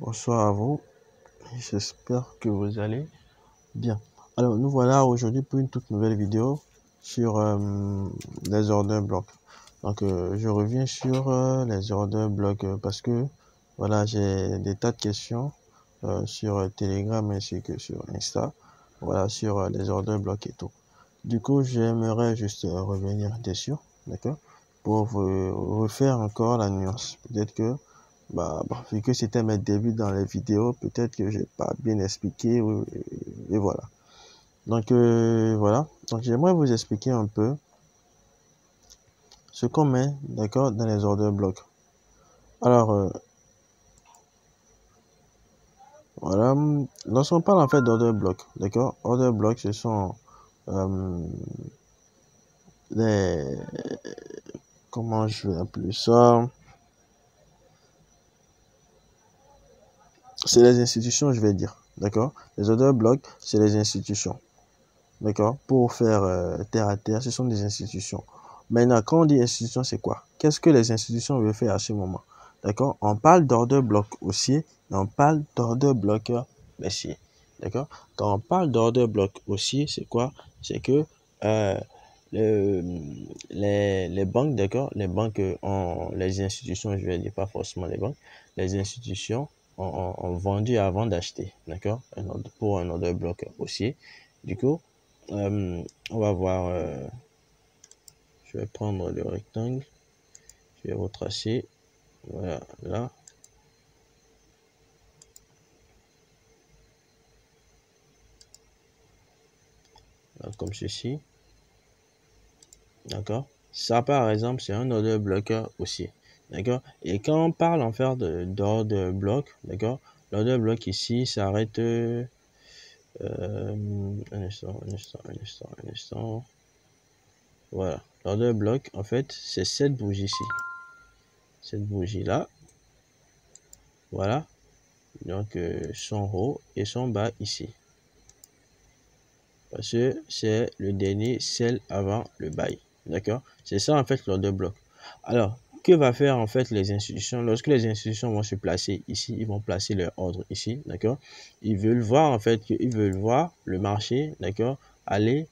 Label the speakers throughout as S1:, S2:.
S1: Bonsoir à vous, j'espère que vous allez bien. Alors nous voilà aujourd'hui pour une toute nouvelle vidéo sur les order blocks. Donc je reviens sur les order blocks parce que voilà, j'ai des tas de questions sur Telegram ainsi que sur Insta, voilà, sur les order blocks et tout. Du coup, j'aimerais juste revenir dessus, d'accord, pour vous refaire encore la nuance. Peut-être que vu que c'était mes débuts dans les vidéos, peut-être que j'ai pas bien expliqué, et voilà. Donc voilà, donc j'aimerais vous expliquer un peu ce qu'on met, d'accord, dans les order blocks. Alors voilà, lorsqu'on parle en fait d'order block, d'accord, order block, ce sont les, comment je vais appeler ça, c'est les institutions, je vais dire, d'accord. Les order blocks, c'est les institutions, d'accord. Pour faire terre à terre, ce sont des institutions. Maintenant, quand on dit institution, c'est quoi? Qu'est-ce que les institutions veulent faire à ce moment? D'accord. On parle d'order block haussier et on parle d'order block baissier. D'accord. Quand on parle d'order block haussier, c'est quoi? C'est que les banques, d'accord, les banques les institutions, je vais dire pas forcément les banques, les institutions ont vendu avant d'acheter, d'accord, pour un order block haussier. Du coup, on va voir, je vais prendre le rectangle, je vais retracer, voilà, là. Là, comme ceci, d'accord. Ça, par exemple, c'est un order blocker haussier, d'accord. Et quand on parle en fait d'order block, d'accord, l'order block ici s'arrête, un instant. Voilà, l'order block, en fait, c'est cette bougie-ci. Cette bougie-là, voilà. Donc, son haut et son bas ici. Parce que c'est le dernier sell avant le buy. D'accord? C'est ça, en fait, l'order block. Alors, que va faire, en fait, les institutions? Lorsque les institutions vont se placer ici, ils vont placer leur ordre ici. D'accord? Ils veulent voir, en fait, ils veulent voir le marché, d'accord, aller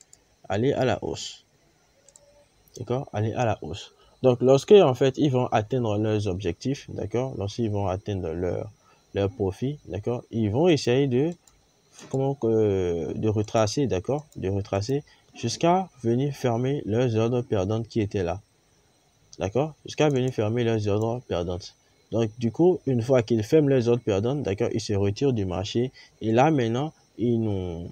S1: à la hausse. D'accord, aller à la hausse. Donc, lorsque en fait ils vont atteindre leurs objectifs, d'accord, lorsqu'ils vont atteindre leur profit, d'accord, ils vont essayer de de retracer, d'accord, de retracer jusqu'à venir fermer leurs ordres perdantes qui étaient là, d'accord, jusqu'à venir fermer leurs ordres perdantes. Donc, du coup, une fois qu'ils ferment leurs ordres perdantes, d'accord, ils se retirent du marché et là maintenant ils nous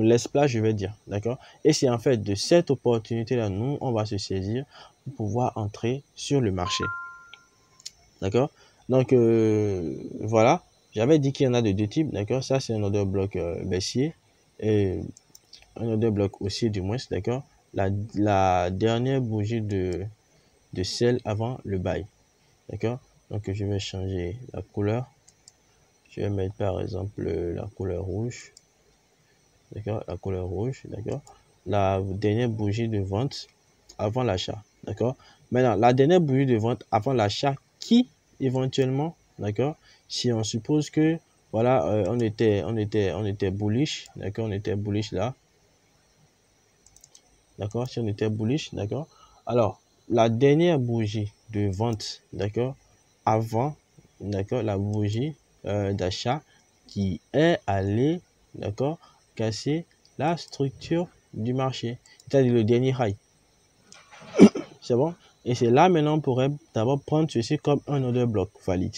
S1: laisse place, je vais dire, d'accord. Et c'est en fait de cette opportunité-là, nous, on va se saisir pour pouvoir entrer sur le marché, d'accord. Donc, voilà, j'avais dit qu'il y en a de deux types, d'accord. Ça, c'est un order block baissier et un order block haussier du moins, d'accord. La dernière bougie de sell avant le buy, d'accord. Donc, je vais changer la couleur. Je vais mettre par exemple la couleur rouge. D'accord, la couleur rouge, d'accord. La dernière bougie de vente avant l'achat, d'accord. Maintenant, la dernière bougie de vente avant l'achat qui, éventuellement, d'accord, si on suppose que, voilà, on était bullish, d'accord, on était bullish là, d'accord, si on était bullish, d'accord. Alors, la dernière bougie de vente, d'accord, avant, d'accord, la bougie d'achat qui est allée, d'accord, casser la structure du marché, c'est-à-dire le dernier high. C'est bon? Et c'est là maintenant on pourrait d'abord prendre ceci comme un order block valide.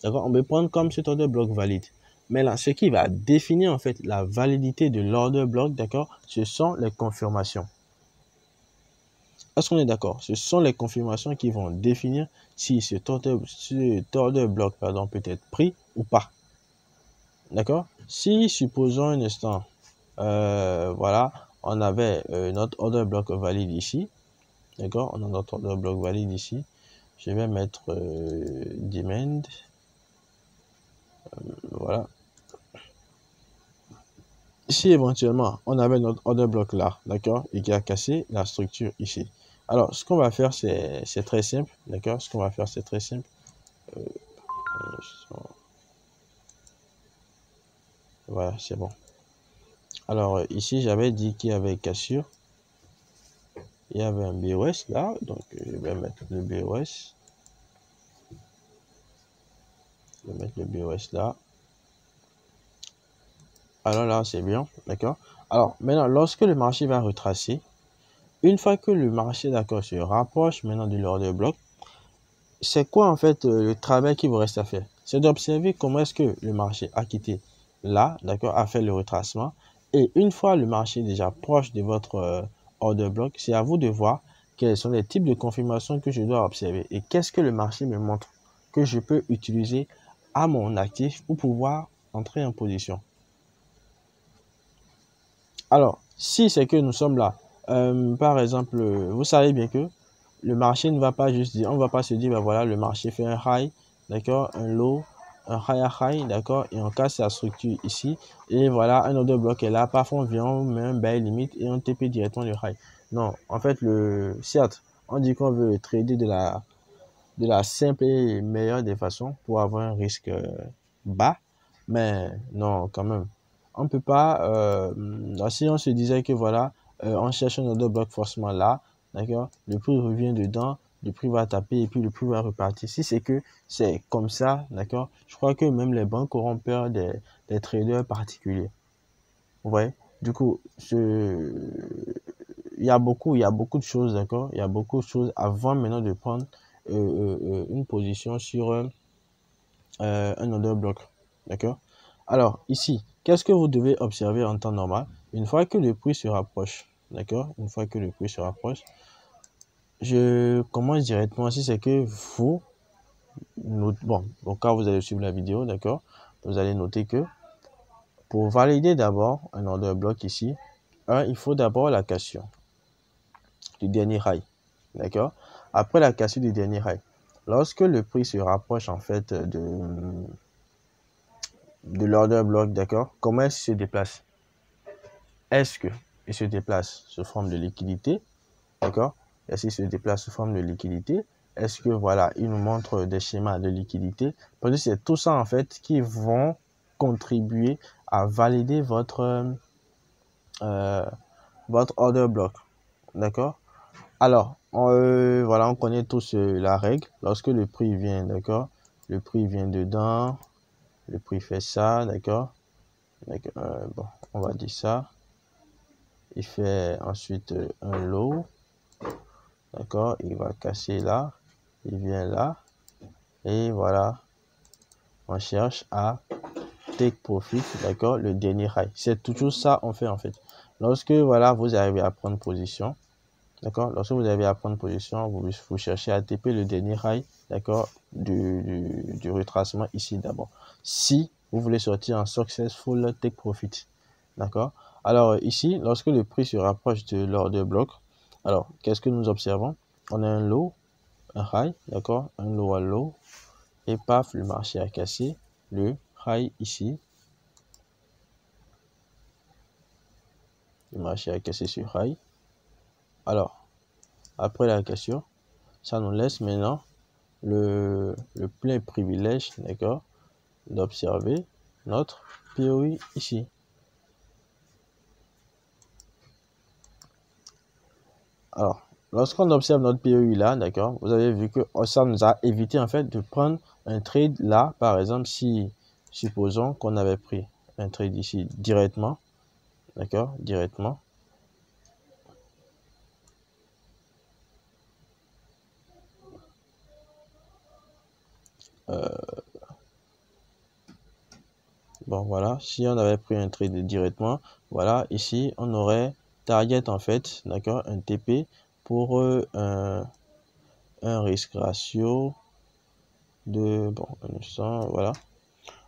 S1: D'accord? On peut prendre comme cet order block valide. Mais là, ce qui va définir en fait la validité de l'order block, d'accord, ce sont les confirmations. Est-ce qu'on est d'accord? Ce sont les confirmations qui vont définir si cet order block peut être pris ou pas. D'accord? Si, supposons un instant, voilà, on avait notre order block valide ici. D'accord? On a notre order block valide ici. Je vais mettre demand. Voilà. Si éventuellement on avait notre order block là, d'accord, et qui a cassé la structure ici. Alors, ce qu'on va faire, c'est très simple, d'accord? Ce qu'on va faire, c'est très simple. Voilà, c'est bon. Alors, ici, j'avais dit qu'il y avait cassure. Il y avait un BOS là, donc je vais mettre le BOS. Je vais mettre le BOS là. Alors là, c'est bien, d'accord. Alors, maintenant, lorsque le marché va retracer, une fois que le marché, d'accord, se rapproche maintenant de l'order bloc, c'est quoi en fait le travail qui vous reste à faire? C'est d'observer comment est-ce que le marché a quitté là, d'accord, a fait le retracement. Et une fois le marché déjà proche de votre order block, c'est à vous de voir quels sont les types de confirmations que je dois observer et qu'est-ce que le marché me montre que je peux utiliser à mon actif pour pouvoir entrer en position. Alors, si c'est que nous sommes là, par exemple, vous savez bien que le marché ne va pas juste dire, on ne va pas se dire, ben voilà, le marché fait un high, d'accord, un low, un higher high, d'accord, et on casse la structure ici, et voilà, un autre bloc est là, parfois on vient, on met un buy limite et on TP directement le high. Non, en fait, certes, on dit qu'on veut trader de la simple et meilleure des façons pour avoir un risque bas, mais non, quand même. On peut pas, si on se disait que voilà, on cherche un autre bloc forcément là, d'accord, le prix revient dedans, le prix va taper et puis le prix va repartir. Si c'est que c'est comme ça, d'accord, je crois que même les banques auront peur des traders particuliers. Vous voyez? Du coup, il y a beaucoup de choses, d'accord? Il y a beaucoup de choses avant maintenant de prendre une position sur un order block, d'accord? Alors, ici, qu'est-ce que vous devez observer en temps normal? Une fois que le prix se rapproche, d'accord? Une fois que le prix se rapproche, je commence directement, si c'est que vous, bon, au cas où vous allez suivre la vidéo, d'accord? Vous allez noter que pour valider d'abord un order block ici, il faut d'abord la cassure du dernier high, d'accord? Après la cassure du dernier high, lorsque le prix se rapproche en fait de l'order block, d'accord? Comment est-ce qu'il se déplace? Est-ce qu'il se déplace sous forme de liquidité, d'accord? Est-ce qu'il se déplace sous forme de liquidité? Est-ce que voilà, il nous montre des schémas de liquidité? Parce que c'est tout ça en fait qui vont contribuer à valider votre order block, d'accord? Alors, voilà, on connaît tous la règle. Lorsque le prix vient, d'accord? Le prix vient dedans, le prix fait ça, d'accord? Bon, on va dire ça. Il fait ensuite un low, d'accord? Il va casser là, il vient là, et voilà, on cherche à take profit, d'accord? Le dernier high. C'est toujours ça on fait en fait. Lorsque voilà, vous arrivez à prendre position, d'accord? Lorsque vous arrivez à prendre position, vous cherchez à TP le dernier high, d'accord? Du retracement ici d'abord. Si vous voulez sortir en successful take profit, d'accord? Alors ici, lorsque le prix se rapproche de l'order block, alors qu'est-ce que nous observons? On a un low, un high, d'accord? Un low à low, et paf, le marché a cassé le high ici. Le marché a cassé ce high. Alors, après la cassure, ça nous laisse maintenant le plein privilège, d'accord, d'observer notre POI ici. Alors, lorsqu'on observe notre POI là, d'accord, vous avez vu que ça nous a évité en fait de prendre un trade là, par exemple, si supposons qu'on avait pris un trade ici directement, d'accord, directement. Bon, voilà, si on avait pris un trade directement, voilà, ici, on aurait target en fait, d'accord, un TP pour un risque ratio de, bon, voilà,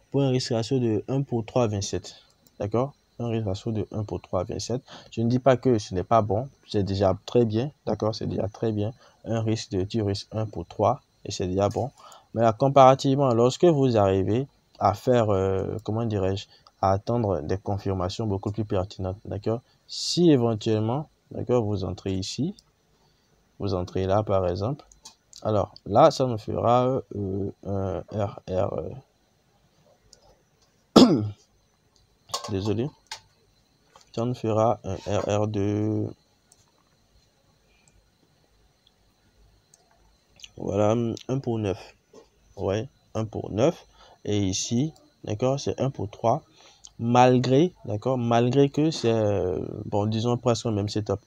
S1: pour un risque ratio de 1 pour 3,27, d'accord, un risque ratio de 1 pour 3,27. Je ne dis pas que ce n'est pas bon, c'est déjà très bien, d'accord, c'est déjà très bien, un risque de tu risque 1 pour 3, et c'est déjà bon. Mais là, comparativement, lorsque vous arrivez à faire, comment dirais-je, à attendre des confirmations beaucoup plus pertinentes, d'accord, si éventuellement, d'accord, vous entrez ici, vous entrez là par exemple, alors là, ça nous fera un RR désolé. Ça nous fera un RR2. Voilà, 1 pour 9. Ouais, 1 pour 9. Et ici, d'accord, c'est 1 pour 3. Malgré, d'accord, malgré que c'est, bon, disons presque le même setup.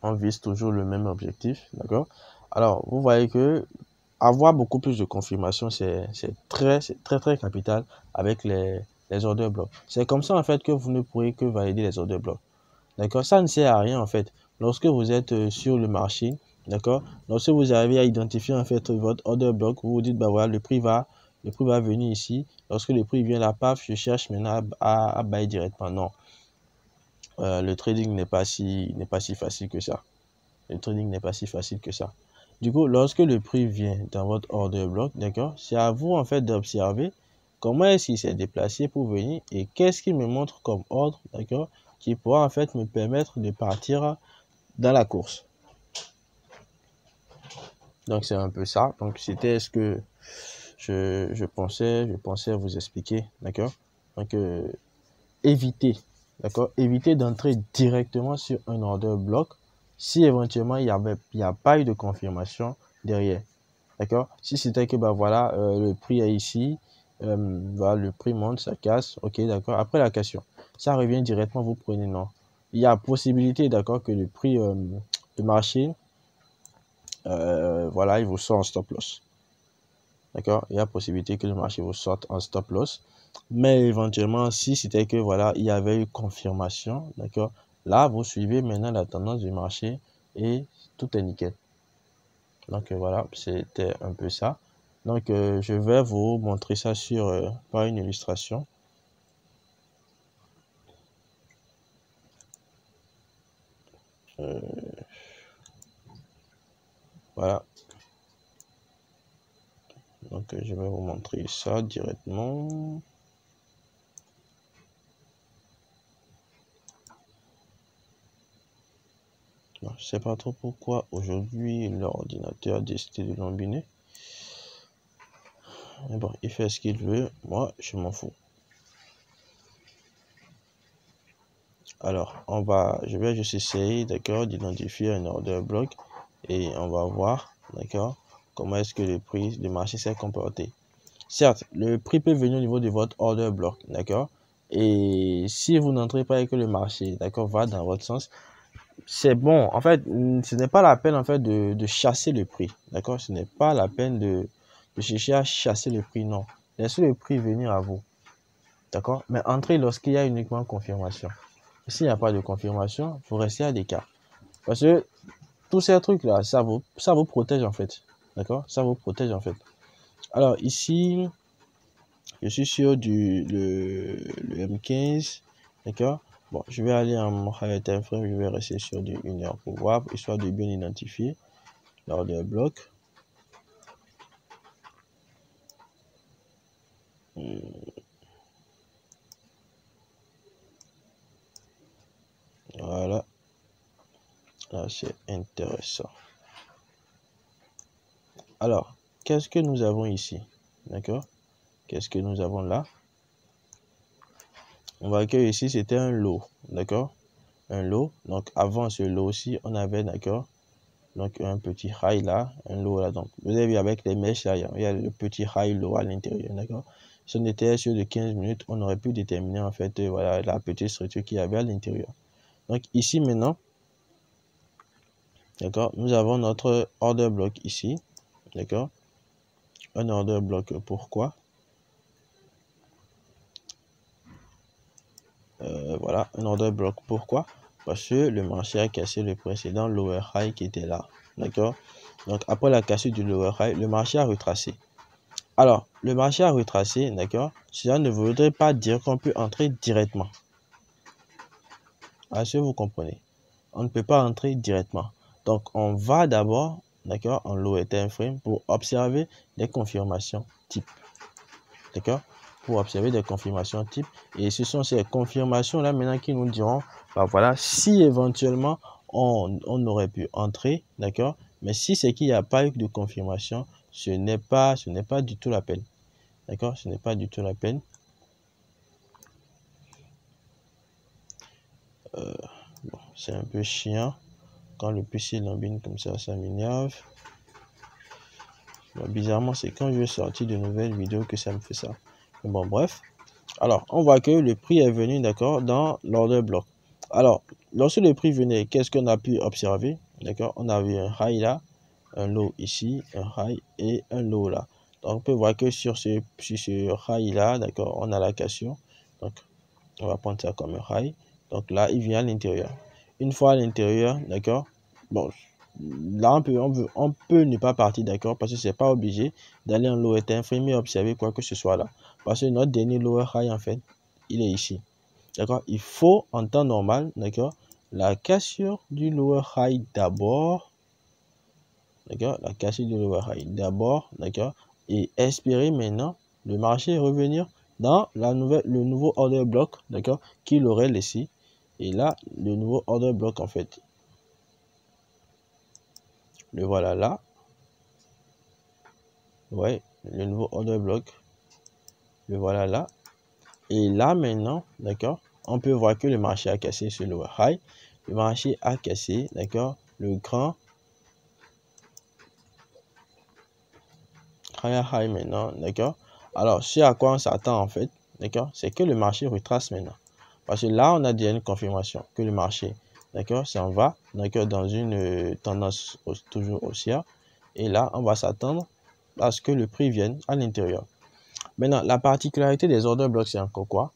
S1: On vise toujours le même objectif, d'accord. Alors, vous voyez que avoir beaucoup plus de confirmation, c'est très capital avec les order blocks. C'est comme ça, en fait, que vous ne pourrez que valider les order blocks. D'accord? Ça ne sert à rien, en fait. Lorsque vous êtes sur le marché, d'accord? Lorsque vous arrivez à identifier, en fait, votre order block, vous vous dites, bah voilà, le prix va venir ici. Lorsque le prix vient là, paf, je cherche maintenant à buy directement. Non. Le trading n'est pas si facile que ça. Le trading n'est pas si facile que ça. Du coup, lorsque le prix vient dans votre order block, d'accord, c'est à vous, en fait, d'observer comment est-ce qu'il s'est déplacé pour venir et qu'est-ce qu'il me montre comme ordre, d'accord, qui pourra, en fait, me permettre de partir dans la course. Donc, c'est un peu ça. Donc, c'était ce que je pensais vous expliquer, d'accord. Donc, évitez, d'accord, évitez d'entrer directement sur un order block si éventuellement il n'y a pas eu de confirmation derrière, d'accord. Si c'était que bah voilà, le prix est ici, voilà, le prix monte, ça casse, ok, d'accord. Après la cassure, ça revient directement, vous prenez, non, il y a possibilité, d'accord, que le prix de marché, voilà, il vous sort en stop loss, d'accord. Il y a possibilité que le marché vous sorte en stop loss, mais éventuellement si c'était que voilà, il y avait eu confirmation, d'accord, là vous suivez maintenant la tendance du marché et tout est nickel. Donc voilà, c'était un peu ça. Donc je vais vous montrer ça sur par une illustration. Voilà. Donc je vais vous montrer ça directement. Bon, je sais pas trop pourquoi aujourd'hui l'ordinateur a décidé de l'embiner. Mais bon, il fait ce qu'il veut. Moi, je m'en fous. Alors, je vais juste essayer, d'accord, d'identifier un order block et on va voir, d'accord, comment est-ce que le prix du marché s'est comporté. Certes, le prix peut venir au niveau de votre order block, d'accord, et si vous n'entrez pas et que le marché, d'accord, va dans votre sens, c'est bon. En fait, ce n'est pas la peine, en fait, de chasser le prix, d'accord, ce n'est pas la peine de chercher à chasser le prix, non. Laissez le prix venir à vous, d'accord, mais entrez lorsqu'il y a uniquement confirmation. S'il n'y a pas de confirmation, vous restez à l'écart. Parce que tous ces trucs-là, ça vous protège en fait. D'accord? Ça vous protège en fait. Alors ici, je suis sur le M15. D'accord? Bon, je vais aller en higher time frame, je vais rester sur du 1 heure pour voir, histoire de bien identifier l'order bloc. Voilà. Là, c'est intéressant. Alors, qu'est-ce que nous avons ici? D'accord? Qu'est-ce que nous avons là? On voit que ici, c'était un lot. D'accord? Un lot. Donc, avant ce lot-ci, on avait, d'accord, donc un petit high là, un low là. Donc, vous avez vu avec les mèches là, il y a le petit high low à l'intérieur. D'accord? Si on était sur de 15 minutes, on aurait pu déterminer en fait, voilà, la petite structure qu'il y avait à l'intérieur. Donc, ici maintenant, d'accord, nous avons notre order block ici. D'accord? Un order block, pourquoi? Voilà, un order block, pourquoi? Parce que le marché a cassé le précédent lower high qui était là. D'accord? Donc, après la cassure du lower high, le marché a retracé. Alors, le marché a retracé, d'accord? Cela ne voudrait pas dire qu'on peut entrer directement. Est-ce que vous comprenez? On ne peut pas entrer directement. Donc, on va d'abord, d'accord, en lower time frame pour observer des confirmations type. D'accord? Pour observer des confirmations type. Et ce sont ces confirmations-là maintenant qui nous diront, bah voilà, si éventuellement on aurait pu entrer, d'accord? Mais si c'est qu'il n'y a pas eu de confirmation, ce n'est pas du tout la peine. D'accord? Ce n'est pas du tout la peine. Bon, c'est un peu chiant. Quand le PC lambine comme ça m'énerve. Bon, bizarrement, c'est quand je vais sortir de nouvelles vidéos que ça me fait ça. Mais bon, bref. Alors, on voit que le prix est venu, d'accord, dans l'order block. Alors, lorsque le prix venait, qu'est-ce qu'on a pu observer? D'accord, on avait un high là, un low ici, un high et un low là. Donc, on peut voir que sur ce high là, d'accord, on a la cassure. Donc, on va prendre ça comme un high. Donc là, il vient à l'intérieur. Une fois à l'intérieur, d'accord, bon, là, on peut ne pas partir, d'accord, parce que c'est pas obligé d'aller en lower time frame et observer quoi que ce soit là. Parce que notre dernier lower high, en fait, il est ici. D'accord, il faut en temps normal, d'accord, la cassure du lower high d'abord, d'accord, la cassure du lower high d'abord, d'accord, et espérer maintenant le marché revenir dans le nouveau order block, d'accord, qu'il aurait laissé. Et là, le nouveau order block, en fait, le voilà là. Ouais, le nouveau order block, le voilà là. Et là, maintenant, d'accord, on peut voir que le marché a cassé ce lower high. Le marché a cassé, d'accord, le grand higher high maintenant, d'accord. Alors, ce à quoi on s'attend, en fait, d'accord, c'est que le marché retrace maintenant. Parce que là, on a déjà une confirmation que le marché, d'accord, s'en va, d'accord, dans une tendance toujours haussière. Et là, on va s'attendre à ce que le prix vienne à l'intérieur. Maintenant, la particularité des order blocks, c'est encore quoi?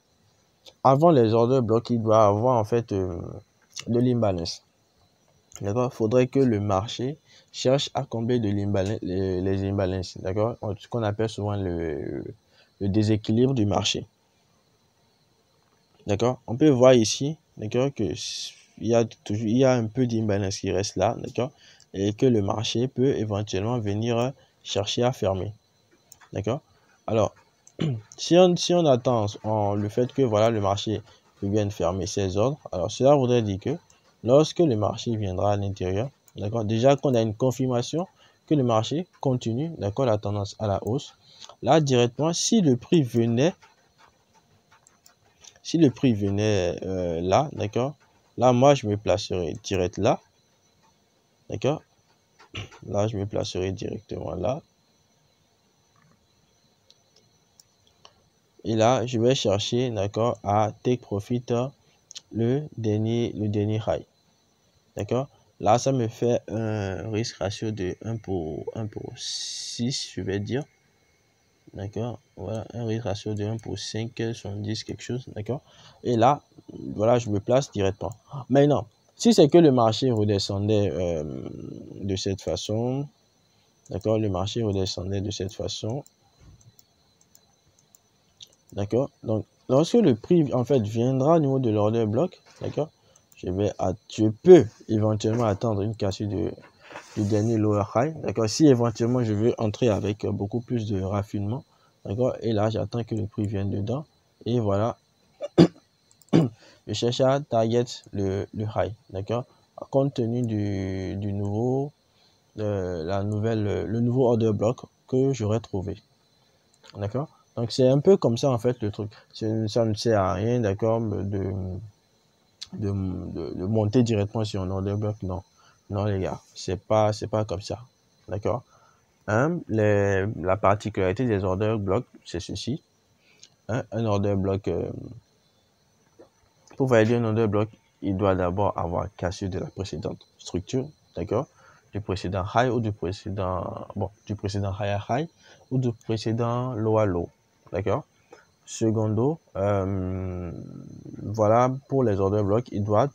S1: Avant les order blocks, il doit avoir en fait de l'imbalance. D'accord? Il faudrait que le marché cherche à combler de les imbalances. D'accord? Ce qu'on appelle souvent le déséquilibre du marché. D'accord? On peut voir ici, d'accord, que il y a un peu d'imbalance qui reste là, d'accord? Et que le marché peut éventuellement venir chercher à fermer. D'accord? Alors, si on attend le fait que voilà, le marché vienne fermer ses ordres, alors cela voudrait dire que lorsque le marché viendra à l'intérieur, d'accord, déjà qu'on a une confirmation que le marché continue, d'accord, la tendance à la hausse, là directement, si le prix venait là, d'accord, là moi je me placerai direct là, d'accord, là je me placerai directement là. Et là, je vais chercher, d'accord, à take profit le dernier high. D'accord? Là, ça me fait un risque ratio de 1 pour 6, je vais dire. D'accord? Voilà, un risque ratio de 1 pour 5, 70, quelque chose. D'accord? Et là, voilà, je me place directement. Maintenant, si c'est que le marché redescendait de cette façon, d'accord? Le marché redescendait de cette façon. D'accord? Donc, lorsque le prix, en fait, viendra au niveau de l'order block, d'accord? Je peux éventuellement attendre une cassure du dernier lower high, d'accord? Si éventuellement je veux entrer avec beaucoup plus de raffinement, d'accord? Et là, j'attends que le prix vienne dedans. Et voilà, je cherche à target le high, d'accord? Compte tenu du nouveau, le nouveau order block que j'aurais trouvé. D'accord? Donc, c'est un peu comme ça, en fait, le truc. Ça ne sert à rien, d'accord, de monter directement sur un order block. Non. Non, les gars. C'est pas comme ça. D'accord? La particularité des order blocks, c'est ceci. Un order block, pour valider un order block, il doit d'abord avoir cassé de la précédente structure. D'accord? Du précédent high ou du précédent higher high ou du précédent lower low. D'accord? Secondo, voilà, pour les order blocks, il doit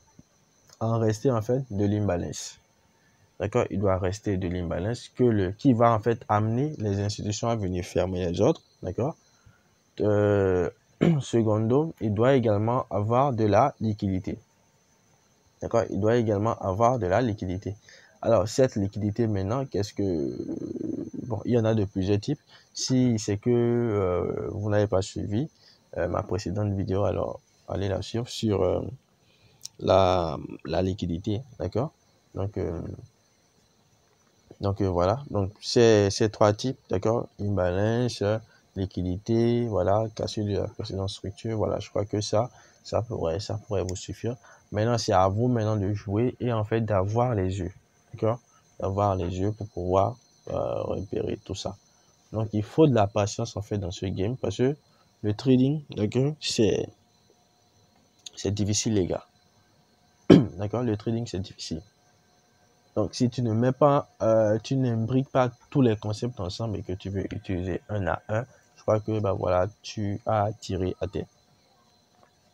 S1: en rester en fait de l'imbalance. D'accord? Il doit rester de l'imbalance qui va en fait amener les institutions à venir fermer les ordres. D'accord? Secondo, il doit également avoir de la liquidité. D'accord? Il doit également avoir de la liquidité. Alors, cette liquidité maintenant, bon, il y en a de plusieurs types. Si c'est que vous n'avez pas suivi ma précédente vidéo, alors allez la suivre sur la liquidité. D'accord? Donc voilà. Donc, ces trois types, d'accord? Imbalance, liquidité, voilà, cassure de la précédente structure. Voilà, je crois que ça, ça pourrait vous suffire. Maintenant, c'est à vous maintenant de jouer et en fait d'avoir les yeux, d'accord? D'avoir les yeux pour pouvoir repérer tout ça. Donc, il faut de la patience en fait dans ce game parce que le trading, d'accord, c'est difficile les gars. D'accord, le trading c'est difficile. Donc, si tu ne mets pas, tu n'imbriques pas tous les concepts ensemble et que tu veux utiliser un à un, je crois que bah voilà, tu as tiré à terre.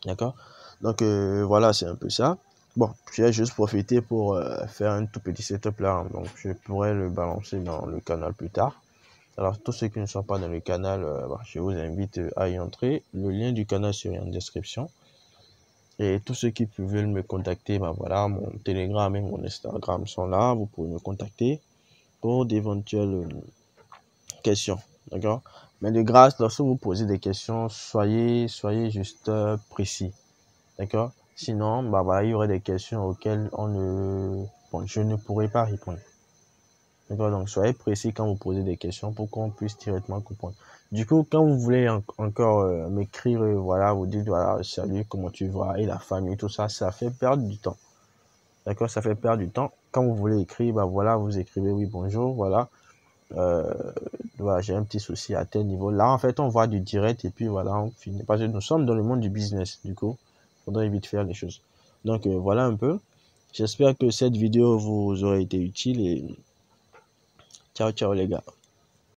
S1: D'accord? Donc voilà, c'est un peu ça. Bon, j'ai juste profité pour faire un tout petit setup là. Donc je pourrais le balancer dans le canal plus tard. Alors tous ceux qui ne sont pas dans le canal, je vous invite à y entrer. Le lien du canal sera en description. Et tous ceux qui veulent me contacter, bah voilà, mon Telegram et mon Instagram sont là. Vous pouvez me contacter pour d'éventuelles questions. D'accord? Mais de grâce, lorsque vous posez des questions, soyez juste précis. D'accord? Sinon, bah voilà, il y aurait des questions auxquelles je ne pourrais pas répondre. D'accord? Donc, soyez précis quand vous posez des questions pour qu'on puisse directement comprendre. Du coup, quand vous voulez encore m'écrire, voilà, vous dites, voilà, salut, comment tu vas, et la famille, tout ça, ça fait perdre du temps. D'accord? Ça fait perdre du temps. Quand vous voulez écrire, bah voilà, vous écrivez, oui, bonjour, voilà. Voilà, j'ai un petit souci à tel niveau. Là, en fait, on voit du direct et puis voilà, on finit. Parce que nous sommes dans le monde du business, du coup, il faudrait vite faire les choses. Donc, voilà un peu. J'espère que cette vidéo vous aura été utile et ciao, ciao les gars.